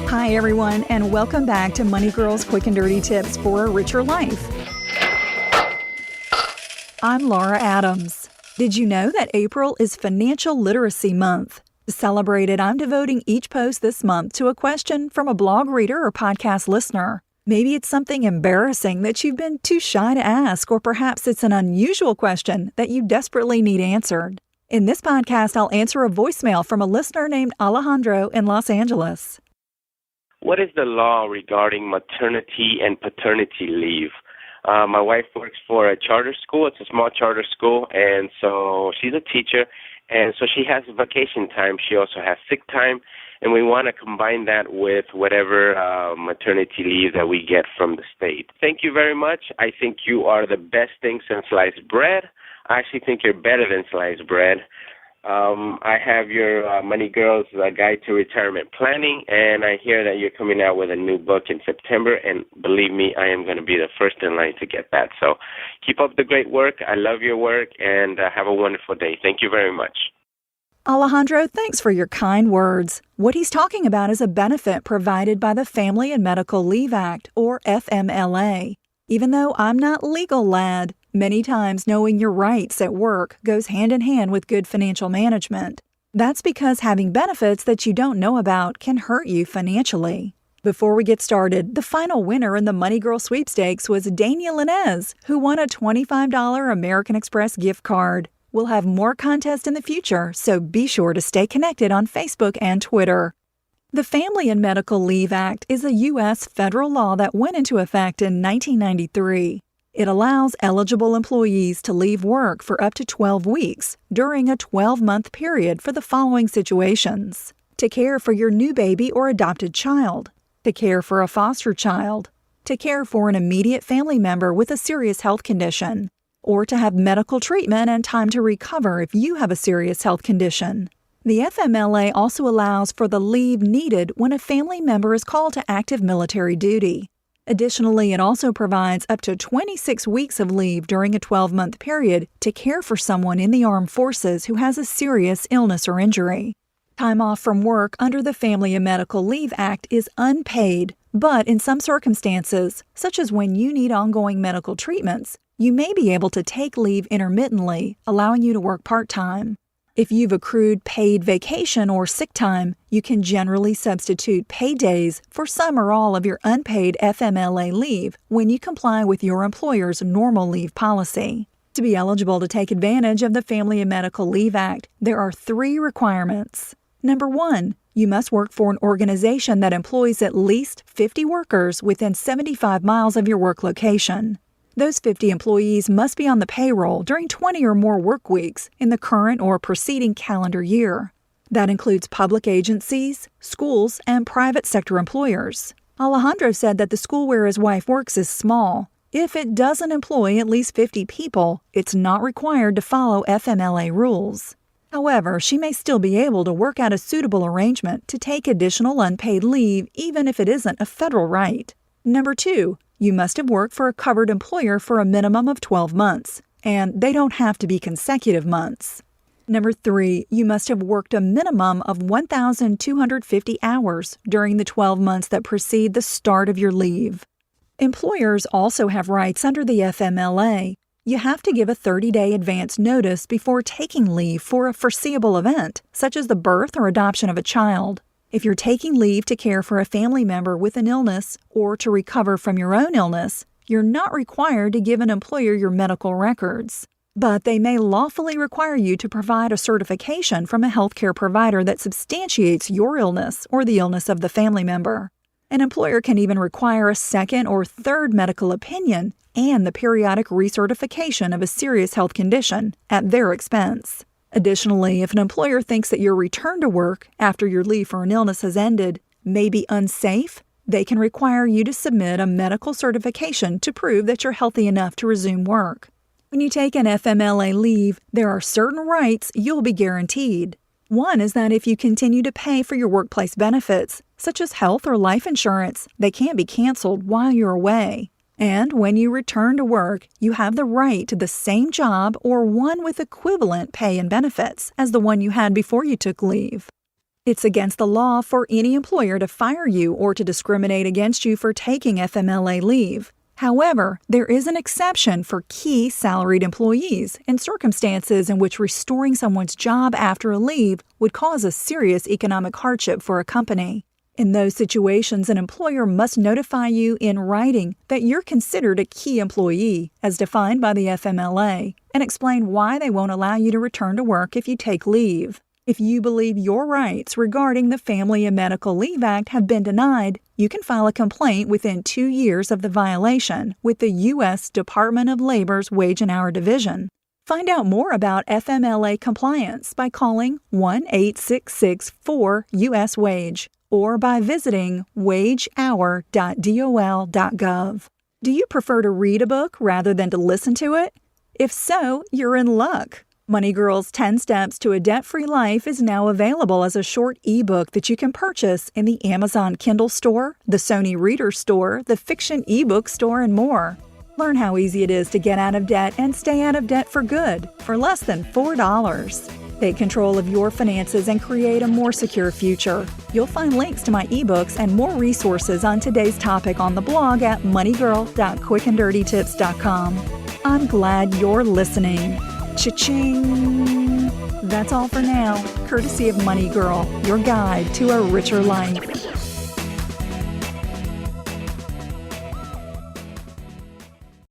Hi, everyone, and welcome back to Money Girl's Quick and Dirty Tips for a Richer Life. I'm Laura Adams. Did you know that April is Financial Literacy Month? To celebrate it, I'm devoting each post this month to a question from a blog reader or podcast listener. Maybe it's something embarrassing that you've been too shy to ask, or perhaps it's an unusual question that you desperately need answered. In this podcast, I'll answer a voicemail from a listener named Alejandro in Los Angeles. What is the law regarding maternity and paternity leave? My wife works for a charter school. It's a small charter school, and so she's a teacher, and so she has vacation time. She also has sick time, and we want to combine that with whatever maternity leave that we get from the state. Thank you very much. I think you are the best thing since sliced bread. I actually think you're better than sliced bread. I have your Money Girls Guide to Retirement Planning, and I hear that you're coming out with a new book in September, and believe me, I am going to be the first in line to get that. So keep up the great work. I love your work, and have a wonderful day. Thank you very much. Alejandro, thanks for your kind words. What he's talking about is a benefit provided by the Family and Medical Leave Act, or FMLA. Even though I'm not legal, lad, many times knowing your rights at work goes hand in hand with good financial management. That's because having benefits that you don't know about can hurt you financially. Before we get started, the final winner in the Money Girl sweepstakes was Daniel Inez, who won a $25 American Express gift card. We'll have more contests in the future, so be sure to stay connected on Facebook and Twitter. The Family and Medical Leave Act is a U.S. federal law that went into effect in 1993. It allows eligible employees to leave work for up to 12 weeks during a 12-month period for the following situations: to care for your new baby or adopted child, to care for a foster child, to care for an immediate family member with a serious health condition, or to have medical treatment and time to recover if you have a serious health condition. The FMLA also allows for the leave needed when a family member is called to active military duty. Additionally, it also provides up to 26 weeks of leave during a 12-month period to care for someone in the armed forces who has a serious illness or injury. Time off from work under the Family and Medical Leave Act is unpaid, but in some circumstances, such as when you need ongoing medical treatments, you may be able to take leave intermittently, allowing you to work part-time. If you've accrued paid vacation or sick time, you can generally substitute paid days for some or all of your unpaid FMLA leave when you comply with your employer's normal leave policy. To be eligible to take advantage of the Family and Medical Leave Act, there are 3 requirements. Number 1, you must work for an organization that employs at least 50 workers within 75 miles of your work location. Those 50 employees must be on the payroll during 20 or more work weeks in the current or preceding calendar year. That includes public agencies, schools, and private sector employers. Alejandro said that the school where his wife works is small. If it doesn't employ at least 50 people, it's not required to follow FMLA rules. However, she may still be able to work out a suitable arrangement to take additional unpaid leave even if it isn't a federal right. Number 2, you must have worked for a covered employer for a minimum of 12 months, and they don't have to be consecutive months. Number 3, you must have worked a minimum of 1,250 hours during the 12 months that precede the start of your leave. Employers also have rights under the FMLA. You have to give a 30-day advance notice before taking leave for a foreseeable event, such as the birth or adoption of a child. If you're taking leave to care for a family member with an illness or to recover from your own illness, you're not required to give an employer your medical records. But they may lawfully require you to provide a certification from a healthcare provider that substantiates your illness or the illness of the family member. An employer can even require a second or third medical opinion and the periodic recertification of a serious health condition at their expense. Additionally, if an employer thinks that your return to work after your leave for an illness has ended may be unsafe, they can require you to submit a medical certification to prove that you're healthy enough to resume work. When you take an FMLA leave, there are certain rights you'll be guaranteed. One is that if you continue to pay for your workplace benefits, such as health or life insurance, they can't be canceled while you're away. And when you return to work, you have the right to the same job or one with equivalent pay and benefits as the one you had before you took leave. It's against the law for any employer to fire you or to discriminate against you for taking FMLA leave. However, there is an exception for key salaried employees in circumstances in which restoring someone's job after a leave would cause a serious economic hardship for a company. In those situations, an employer must notify you in writing that you're considered a key employee, as defined by the FMLA, and explain why they won't allow you to return to work if you take leave. If you believe your rights regarding the Family and Medical Leave Act have been denied, you can file a complaint within 2 years of the violation with the U.S. Department of Labor's Wage and Hour Division. Find out more about FMLA compliance by calling 1-866-4-US-WAGE or by visiting wagehour.dol.gov. Do you prefer to read a book rather than to listen to it? If so, you're in luck. Money Girl's 10 Steps to a Debt-Free Life is now available as a short ebook that you can purchase in the Amazon Kindle store, the Sony Reader store, the Fiction ebook store, and more. Learn how easy it is to get out of debt and stay out of debt for good for less than $4. Take control of your finances and create a more secure future. You'll find links to my ebooks and more resources on today's topic on the blog at moneygirl.quickanddirtytips.com. I'm glad you're listening. Cha-ching! That's all for now, courtesy of Money Girl, your guide to a richer life.